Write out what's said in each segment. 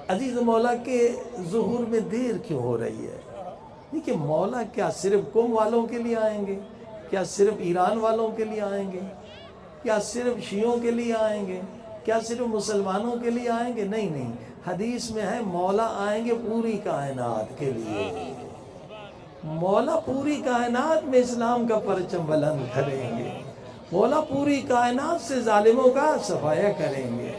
عزیز مولا کے ظہور میں دیر کیوں ہو رہی ہے؟ دیکھیے مولا کیا صرف قوم والوں کے لیے آئیں گے؟ کیا صرف ایران والوں کے لیے آئیں گے؟ کیا صرف شیعوں کے لیے آئیں گے؟ کیا صرف مسلمانوں کے لیے آئیں گے؟ نہیں نہیں، حدیث میں ہے مولا آئیں گے پوری کائنات کے لیے۔ مولا پوری کائنات میں اسلام کا پرچم بلند کریں گے، مولا پوری کائنات سے ظالموں کا صفایا کریں گے،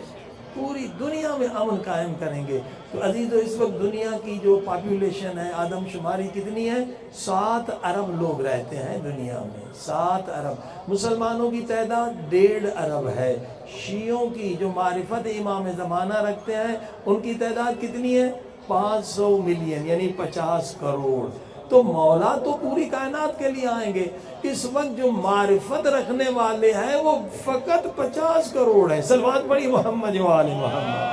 پوری دنیا میں امن قائم کریں گے۔ تو عزیزو اس وقت دنیا کی جو پاپولیشن ہے، آدم شماری کتنی ہے؟ 7 ارب لوگ رہتے ہیں دنیا میں، 7 ارب۔ مسلمانوں کی تعداد 1.5 ارب ہے۔ شیعوں کی جو معرفت امام زمانہ رکھتے ہیں ان کی تعداد کتنی ہے؟ 500 ملین، یعنی 50 کروڑ۔ تو مولا تو پوری کائنات کے لیے آئیں گے۔ اس وقت جو معرفت رکھنے والے ہیں وہ فقط 50 کروڑ ہیں۔ صلوات پڑھی محمد و آل محمد۔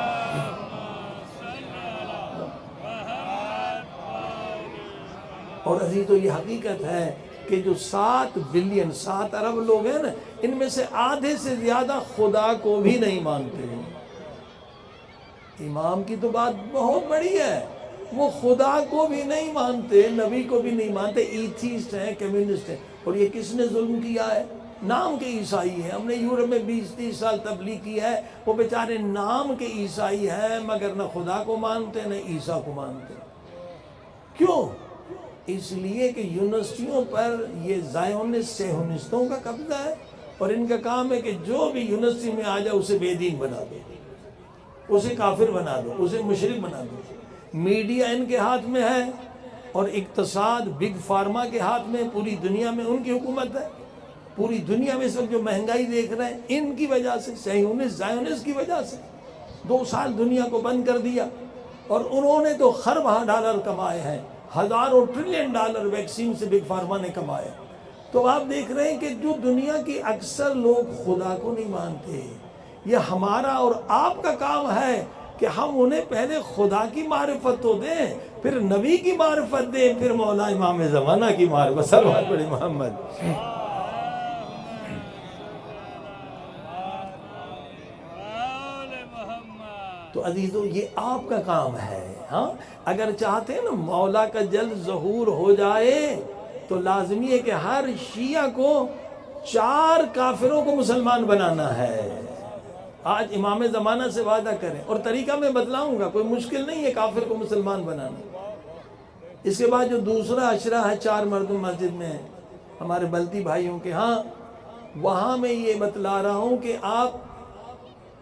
اور عزیزو یہ حقیقت ہے کہ جو 7 بلین 7 ارب لوگ ہیں نا، ان میں سے آدھے سے زیادہ خدا کو بھی نہیں مانتے ہیں۔ امام کی تو بات بہت بڑی ہے، وہ خدا کو بھی نہیں مانتے، نبی کو بھی نہیں مانتے، ایتھیسٹ ہیں، کمیونسٹ ہیں۔ اور یہ کس نے ظلم کیا ہے؟ نام کے عیسائی ہیں۔ ہم نے یورپ میں 20-30 سال تبلیغ کی ہے، وہ بیچارے نام کے عیسائی ہیں مگر نہ خدا کو مانتے نہ عیسیٰ کو مانتے۔ کیوں؟ اس لیے کہ یونیورسٹیوں پر یہ زائونسٹ سیہونسٹوں کا قبضہ ہے، اور ان کا کام ہے کہ جو بھی یونیورسٹی میں آ جائے اسے بے دین بنا دو، اسے کافر بنا دو، اسے مشرک بنا دو۔ میڈیا ان کے ہاتھ میں ہے، اور اقتصاد بگ فارما کے ہاتھ میں، پوری دنیا میں ان کی حکومت ہے۔ پوری دنیا میں اس وقت جو مہنگائی دیکھ رہے ہیں ان کی وجہ سے، صہیونسٹ زائونسٹ کی وجہ سے۔ 2 سال دنیا کو بند کر دیا، اور انہوں نے تو خربہ ڈالر کمائے ہیں، ہزاروں ٹریلین ڈالر ویکسین سے بگ فارما نے کمائے۔ تو آپ دیکھ رہے ہیں کہ جو دنیا کی اکثر لوگ خدا کو نہیں مانتے، یہ ہمارا اور آپ کا کام ہے کہ ہم انہیں پہلے خدا کی معرفت تو دیں، پھر نبی کی معرفت دیں، پھر مولا امام زمانہ کی معرفت۔ صلوات پڑھی محمد۔ تو عزیزو یہ آپ کا کام ہے۔ ہاں اگر چاہتے ہیں نا مولا کا جلد ظہور ہو جائے تو لازمی ہے کہ ہر شیعہ کو 4 کافروں کو مسلمان بنانا ہے۔ آج امام زمانہ سے وعدہ کریں، اور طریقہ میں بتلاؤں گا، کوئی مشکل نہیں ہے کافر کو مسلمان بنانا۔ اس کے بعد جو دوسرا عشرہ ہے 4 مردم مسجد میں ہمارے بلتی بھائیوں کے ہاں، وہاں میں یہ بتلا رہا ہوں کہ آپ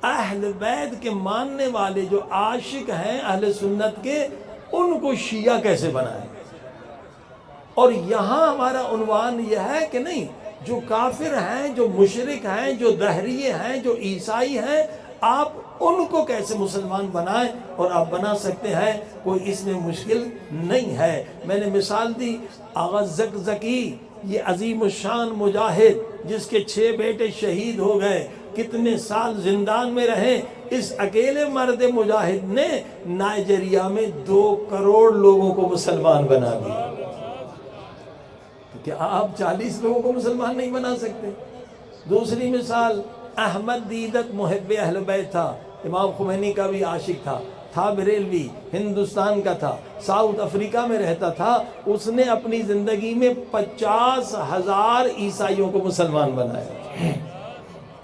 اہل بیت کے ماننے والے جو عاشق ہیں اہل سنت کے، ان کو شیعہ کیسے بنائیں۔ اور یہاں ہمارا عنوان یہ ہے کہ نہیں، جو کافر ہیں، جو مشرک ہیں، جو دہریے ہیں، جو عیسائی ہیں، آپ ان کو کیسے مسلمان بنائیں، اور آپ بنا سکتے ہیں، کوئی اس میں مشکل نہیں ہے۔ میں نے مثال دی آغا زکزکی، یہ عظیم الشان مجاہد جس کے 6 بیٹے شہید ہو گئے، کتنے سال زندان میں رہے، اس اکیلے مرد مجاہد نے نائجیریا میں 2 کروڑ لوگوں کو مسلمان بنا دیا۔ تو کیا آپ 40 لوگوں کو مسلمان نہیں بنا سکتے؟ دوسری مثال احمد دیدت محب اہل بیت تھا، امام خمینی کا بھی عاشق تھا بریلوی، ہندوستان کا تھا، ساؤتھ افریقہ میں رہتا تھا، اس نے اپنی زندگی میں 50,000 عیسائیوں کو مسلمان بنایا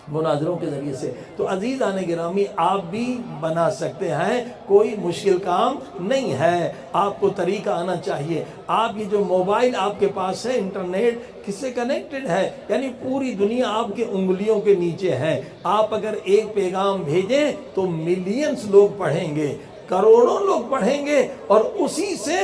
مناظروں کے ذریعے سے۔ تو عزیزان گرامی آپ بھی بنا سکتے ہیں، کوئی مشکل کام نہیں ہے، آپ کو طریقہ آنا چاہیے۔ آپ یہ جو موبائل آپ کے پاس ہے، انٹرنیٹ کس سے کنیکٹڈ ہے، یعنی پوری دنیا آپ کے انگلیوں کے نیچے ہے۔ آپ اگر ایک پیغام بھیجیں تو ملینز لوگ پڑھیں گے، کروڑوں لوگ پڑھیں گے، اور اسی سے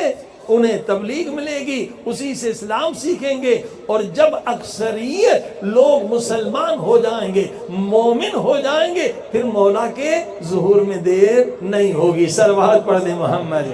انہیں تبلیغ ملے گی، اسی سے اسلام سیکھیں گے۔ اور جب اکثریت لوگ مسلمان ہو جائیں گے، مومن ہو جائیں گے، پھر مولا کے ظہور میں دیر نہیں ہوگی۔ صلوات پڑھ دیں محمد۔